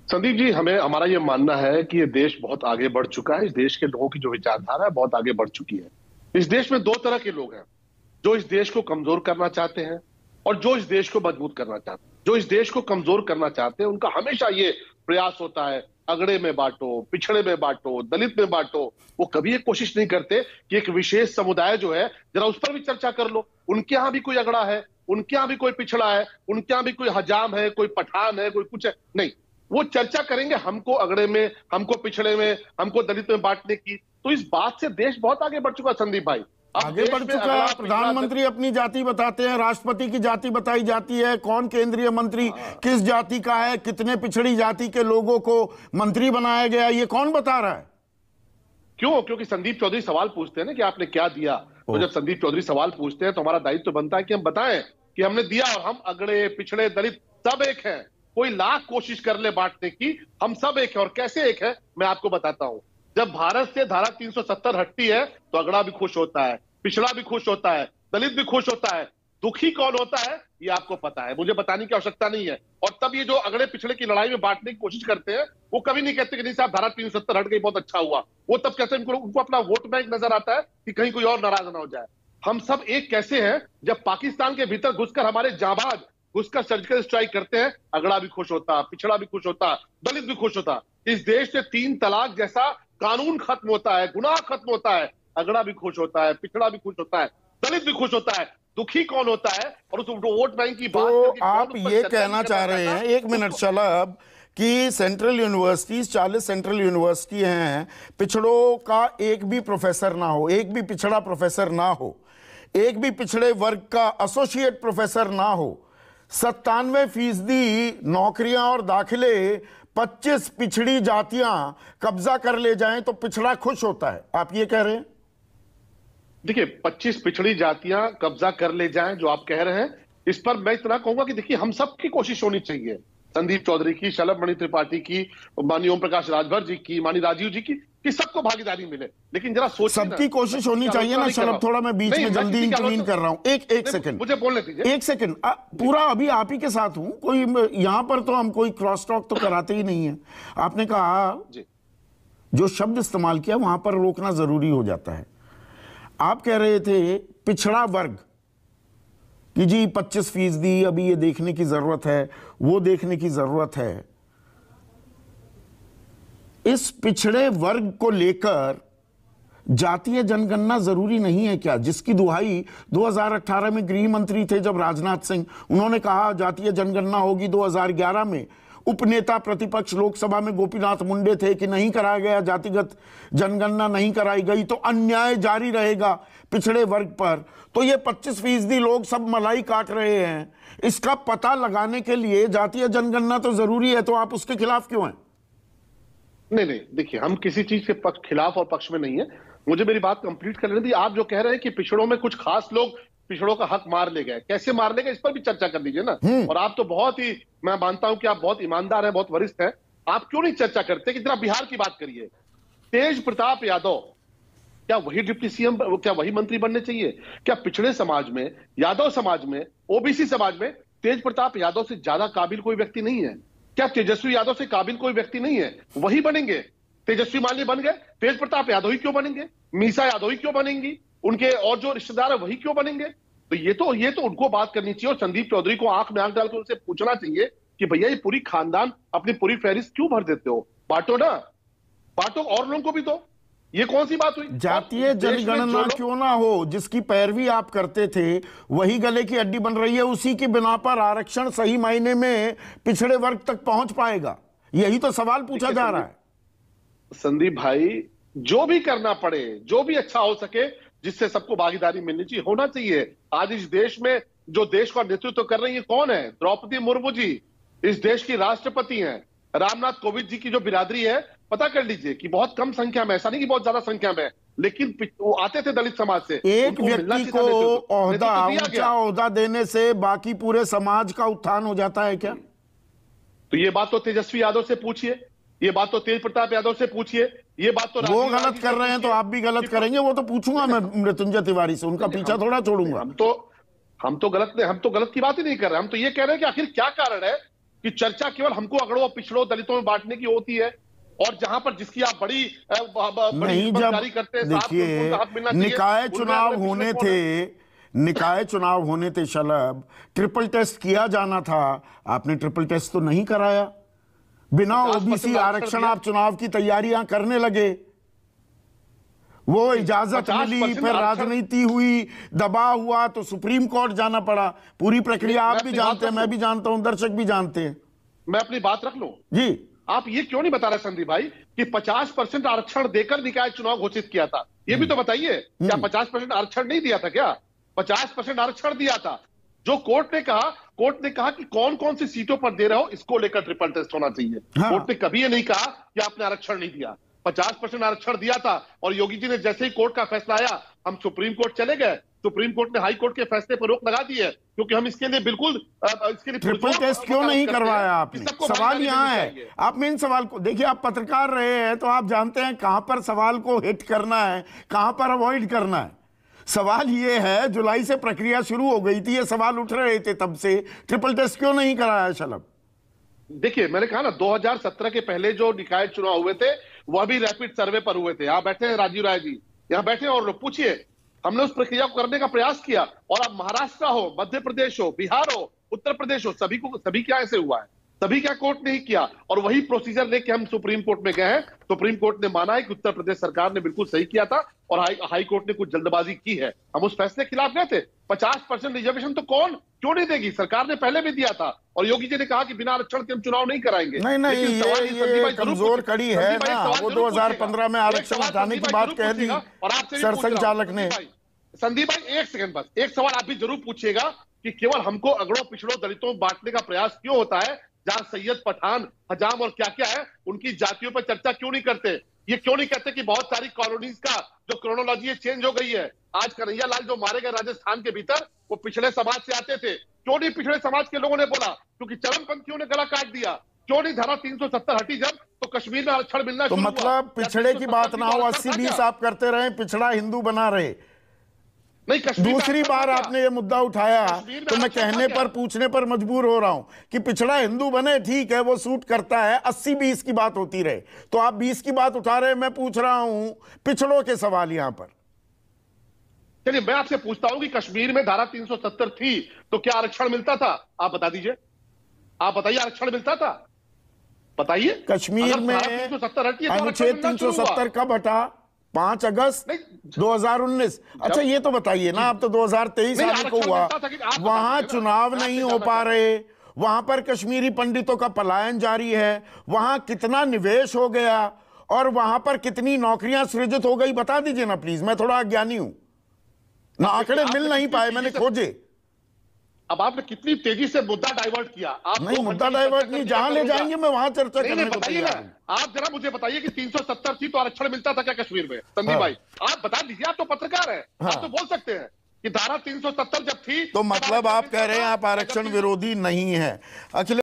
संदीप जी, हमें हमारा ये मानना है कि ये देश बहुत आगे बढ़ चुका है। इस देश के लोगों की जो विचारधारा है बहुत आगे बढ़ चुकी है। इस देश में दो तरह के लोग हैं, जो इस देश को कमजोर करना चाहते हैं और जो इस देश को मजबूत करना चाहते हैं। जो इस देश को कमजोर करना चाहते हैं उनका हमेशा ये प्रयास होता है, अगड़े में बांटो, पिछड़े में बांटो, दलित में बांटो। वो कभी ये कोशिश नहीं करते कि एक विशेष समुदाय जो है जरा उस पर भी चर्चा कर लो। उनके यहाँ भी कोई अगड़ा है, उनके यहाँ भी कोई पिछड़ा है, उनके यहाँ भी कोई हजाम है, कोई पठान है, कोई कुछ है। नहीं, वो चर्चा करेंगे हमको अगड़े में, हमको पिछड़े में, हमको दलित में बांटने की। तो इस बात से देश बहुत आगे बढ़ चुका संदीप भाई। अब आगे देश बढ़ में चुका अगड़ा है। प्रधानमंत्री अपनी जाति बताते हैं, राष्ट्रपति की जाति बताई जाती है, कौन केंद्रीय मंत्री किस जाति का है, कितने पिछड़ी जाति के लोगों को मंत्री बनाया गया, ये कौन बता रहा है? क्यों? क्योंकि संदीप चौधरी सवाल पूछते हैं ना कि आपने क्या दिया। तो जब संदीप चौधरी सवाल पूछते हैं तो हमारा दायित्व तो बनता है कि हम बताएं कि हमने दिया, और हम अगड़े पिछड़े दलित सब एक हैं। कोई लाख कोशिश कर ले बांटने की, हम सब एक है। और कैसे एक है मैं आपको बताता हूं। जब भारत से धारा 370 हटती है तो अगड़ा भी खुश होता है, पिछड़ा भी खुश होता है, दलित भी खुश होता है। दुखी कौन होता है ये आपको पता है, मुझे बताने की आवश्यकता नहीं है। और तब ये जो अगड़े पिछड़े की लड़ाई में बांटने की कोशिश करते हैं वो कभी नहीं कहते कि नहीं साहब धारा 370 हट गई, बहुत अच्छा हुआ। वो तब कहते हैं उनको अपना वोट बैंक नजर आता है कि कहीं कोई और नाराज ना हो जाए। हम सब एक कैसे हैं? जब पाकिस्तान के भीतर घुसकर हमारे जाबाज घुसकर सर्जिकल स्ट्राइक करते हैं, अगड़ा भी खुश होता, पिछड़ा भी खुश होता, दलित भी खुश होता। इस देश से 3 तलाक जैसा कानून खत्म होता है, गुनाह खत्म होता है, अगड़ा भी खुश होता है, पिछड़ा भी खुश होता है, दलित भी खुश होता है। दुखी कौन होता है? और उस वोट बैंक की बात तो आप ये कहना चाह रहे हैं, एक मिनट शलभ, कि सेंट्रल यूनिवर्सिटीज 40 सेंट्रल यूनिवर्सिटी हैं, पिछड़ों का एक भी प्रोफेसर ना हो, एक भी पिछड़ा प्रोफेसर ना हो, एक भी पिछड़े वर्ग का एसोसिएट प्रोफेसर ना हो, 97% नौकरियां और दाखिले 25 पिछड़ी जातियां कब्जा कर ले जाएं तो पिछड़ा खुश होता है, आप ये कह रहे हैं? देखिए, 25 पिछड़ी जातियां कब्जा कर ले जाएं जो आप कह रहे हैं, इस पर मैं इतना कहूंगा कि देखिए हम सबकी कोशिश होनी चाहिए। संदीप चौधरी की, शलभ मणि त्रिपाठी की, माननीय ओम प्रकाश राजभर जी की, माननीय राजीव जी की, कि सबको भागीदारी मिले। लेकिन जरा सोचिए, सबकी कोशिश होनी चाहिए ना शलभ। थोड़ा मैं बीच में जल्दी इंटरवीन कर रहा हूं, एक सेकंड मुझे बोलने दीजिए, एक सेकंड। पूरा अभी आप ही के साथ हूं, कोई यहां पर तो हम कोई क्रॉस टॉक तो कराते ही नहीं है। आपने कहा जो शब्द इस्तेमाल किया वहां पर रोकना जरूरी हो जाता है। आप कह रहे थे पिछड़ा वर्ग कि जी 25%, अभी ये देखने की जरूरत है, वो देखने की जरूरत है। इस पिछड़े वर्ग को लेकर जातीय जनगणना जरूरी नहीं है क्या? जिसकी दुहाई 2018 में गृह मंत्री थे जब राजनाथ सिंह, उन्होंने कहा जातीय जनगणना होगी। 2011 में उपनेता प्रतिपक्ष लोकसभा में गोपीनाथ मुंडे थे कि नहीं कराया गया, जातिगत जनगणना नहीं कराई गई तो अन्याय जारी रहेगा पिछड़े वर्ग पर। तो ये 25% लोग सब मलाई काट रहे हैं, इसका पता लगाने के लिए जातीय जनगणना तो जरूरी है, तो आप उसके खिलाफ क्यों हैं? नहीं, देखिए हम किसी चीज के खिलाफ और पक्ष में नहीं है। मुझे मेरी बात कंप्लीट करने दी। आप जो कह रहे हैं कि पिछड़ों में कुछ खास लोग पिछड़ों का हक मार ले गए, कैसे मार ले गए इस पर भी चर्चा कर लीजिए ना। और आप तो बहुत ही, मैं मानता हूं कि आप बहुत ईमानदार हैं, बहुत वरिष्ठ हैं, आप क्यों नहीं चर्चा करते कि जरा बिहार की बात करिए। तेज प्रताप यादव, क्या वही डिप्टी सीएम, क्या वही मंत्री बनने चाहिए? क्या पिछड़े समाज में, यादव समाज में, ओबीसी समाज में तेज प्रताप यादव से ज्यादा काबिल कोई व्यक्ति नहीं है? क्या तेजस्वी यादव से काबिल कोई व्यक्ति नहीं है? वही बनेंगे। तेजस्वी मालिनी बन गए, तेज प्रताप यादव ही क्यों बनेंगे? मीसा यादव ही क्यों बनेंगी? उनके और जो रिश्तेदार है वही क्यों बनेंगे? तो ये तो उनको बात करनी चाहिए। और संदीप चौधरी को आंख में आंख डालकर उनसे पूछना चाहिए कि भैया ये पूरी खानदान अपनी पूरी फहरिस्त क्यों भर देते हो? बांटो ना, बांटो, और लोगों को भी दो। ये कौन सी बात हुई? जातीय जनगणना क्यों ना हो, जिसकी पैरवी आप करते थे वही गले की हड्डी बन रही है, उसी की बिना पर आरक्षण सही मायने में पिछड़े वर्ग तक पहुंच पाएगा? यही तो सवाल पूछा जा रहा है। संदीप भाई, जो भी करना पड़े, जो भी अच्छा हो सके, जिससे सबको भागीदारी मिलनी चाहिए, होना चाहिए। आज इस देश में जो देश का नेतृत्व कर रही है कौन है? द्रौपदी मुर्मू जी इस देश की राष्ट्रपति हैं। रामनाथ कोविंद जी की जो बिरादरी है, पता कर लीजिए कि बहुत कम संख्या में, ऐसा नहीं कि बहुत ज्यादा संख्या में, लेकिन वो आते थे दलित समाज से। एक व्यक्ति को ओहदा, ऊंचा ओहदा देने से बाकी पूरे समाज का उत्थान हो जाता है क्या? तो ये बात तो तेजस्वी यादव से पूछिए, ये बात तो तेज प्रताप यादव से पूछिए, ये बात तो वो गलत कर रहे हैं तो आप भी गलत करेंगे। वो तो पूछूंगा मैं मृत्युंजय तिवारी से, उनका पीछा थोड़ा छोड़ूंगा। हम तो गलत की बात ही नहीं कर रहे। हम तो ये कह रहे हैं कि आखिर क्या कारण है कि चर्चा केवल हमको अगड़ों पिछड़ों दलितों में बांटने की होती है, और जहां पर जिसकी आप बड़ी नहीं, जब करते हैं, देखिए निकाय चुनाव होने थे शलभ, ट्रिपल टेस्ट किया जाना था, आपने ट्रिपल टेस्ट तो नहीं कराया। बिना ओबीसी आरक्षण आप चुनाव की तैयारियां करने लगे, वो इजाजत मिली, फिर राजनीति हुई, दबाव हुआ तो सुप्रीम कोर्ट जाना पड़ा। पूरी प्रक्रिया आप भी जानते हैं, मैं भी जानता हूं, दर्शक भी जानते हैं। मैं अपनी बात रख लूं जी। आप ये क्यों नहीं बता रहे संदीप भाई कि 50% आरक्षण देकर निकाय चुनाव घोषित किया था? ये भी तो बताइए, क्या 50% आरक्षण नहीं दिया था? क्या 50% आरक्षण दिया था? जो कोर्ट ने कहा कि कौन कौन सी सीटों पर दे रहे हो, इसको लेकर ट्रिपल टेस्ट होना चाहिए। हाँ। कोर्ट ने कभी ये नहीं कहा कि आपने आरक्षण नहीं दिया। 50% आरक्षण दिया था, और योगी जी ने जैसे ही कोर्ट का फैसला आया, हम सुप्रीम कोर्ट चले गए। सुप्रीम कोर्ट ने हाई कोर्ट के फैसले पर रोक लगा दी है, क्योंकि हम इसके लिए बिल्कुल इसके लिए ट्रिपल टेस्ट क्यों नहीं करवाया आपने? सवाल यहाँ है, आप मेन सवाल को देखिए। आप पत्रकार रहे हैं तो आप जानते हैं कहां पर सवाल को हिट करना है, कहां पर अवॉइड करना है। सवाल ये है, जुलाई से प्रक्रिया शुरू हो गई थी, ये सवाल उठ रहे थे तब से, ट्रिपल टेस्ट क्यों नहीं कराया शलभ? देखिए, मैंने कहा ना, 2017 के पहले जो निकाय चुनाव हुए थे वह भी रैपिड सर्वे पर हुए थे। यहाँ बैठे हैं राजीव राय जी, यहाँ बैठे हैं, और पूछिए, हमने उस प्रक्रिया को करने का प्रयास किया। और अब महाराष्ट्र हो, मध्य प्रदेश हो, बिहार हो, उत्तर प्रदेश हो, सभी क्या ऐसे हुआ है? सभी क्या कोर्ट ने ही किया, और वही प्रोसीजर लेके हम सुप्रीम कोर्ट में गए हैं। सुप्रीम कोर्ट ने माना है कि उत्तर प्रदेश सरकार ने बिल्कुल सही किया था, और हाई कोर्ट ने कुछ जल्दबाजी की है। हम उस फैसले के खिलाफ गए थे। 50% रिजर्वेशन तो क्यों नहीं देगी? सरकार ने पहले भी दिया था, और योगी जी ने कहा कि बिना आरक्षण के हम चुनाव नहीं कराएंगे। नहीं, ये कमजोर कड़ी है ना। वो 2015 में आरक्षण हटाने की बात कह दी सरसंघचालक ने। संदीप भाई, एक सेकंड, बस एक सवाल आप भी जरूर पूछिएगा कि केवल हमको अगड़ों पिछड़ों दलितों में बांटने का प्रयास क्यों होता है? जहां सैयद, पठान, हजाम और क्या क्या है, उनकी जातियों पर चर्चा क्यों नहीं करते? ये क्यों नहीं कहते कि बहुत सारी कॉलोनीज का जो क्रोनोलॉजी है चेंज हो गई है? आज कन्हैया लाल जो मारे गए राजस्थान के भीतर, वो पिछड़े समाज से आते थे। क्यों नहीं पिछड़े समाज के लोगों ने बोला? क्योंकि चरमपंथियों ने गला काट दिया। क्यों नहीं धारा 370 हटी जब, तो कश्मीर में आरक्षण मिलना शुरू हुआ? मतलब पिछड़े की बात ना हो, 80-20 आप करते रहे, पिछड़ा हिंदू बना रहे। नहीं, दूसरी बार आपने ये मुद्दा उठाया तो मैं कहने पर, पूछने पर मजबूर हो रहा हूं कि पिछड़ा हिंदू बने, ठीक है, वो सूट करता है, 80-20 की बात होती रहे, तो आप 20 की बात उठा रहे हैं। मैं पूछ रहा हूं पिछड़ों के सवाल यहां पर। चलिए, मैं आपसे पूछता हूं कि कश्मीर में धारा 370 थी तो क्या आरक्षण मिलता था? आप बता दीजिए, आप बताइए, आरक्षण मिलता था? बताइए। कश्मीर में अनुच्छेद 370 कब हटा? 5 अगस्त 2019। अच्छा, ये तो बताइए ना, अब तो 2023 आने को हुआ, वहां चुनाव नहीं हो पा रहे, वहां पर कश्मीरी पंडितों का पलायन जारी है, वहां कितना निवेश हो गया और वहां पर कितनी नौकरियां सृजित हो गई, बता दीजिए ना प्लीज। मैं थोड़ा अज्ञानी हूं ना, आंकड़े मिल नहीं पाए, मैंने खोजे। अब आपने कितनी तेजी से मुद्दा डाइवर्ट किया। आप नहीं, मुद्दा डाइवर्ट नहीं, जहां ले जाएंगे मैं वहां चर्चा करने को तैयार हूं। आप जरा मुझे बताइए कि 370 थी तो आरक्षण मिलता था क्या कश्मीर में? संदीप भाई, आप बता दीजिए, आप तो पत्रकार हैं, आप तो बोल सकते हैं कि धारा 370 जब थी, तो मतलब आप कह रहे हैं आप आरक्षण विरोधी नहीं है। अखिलेश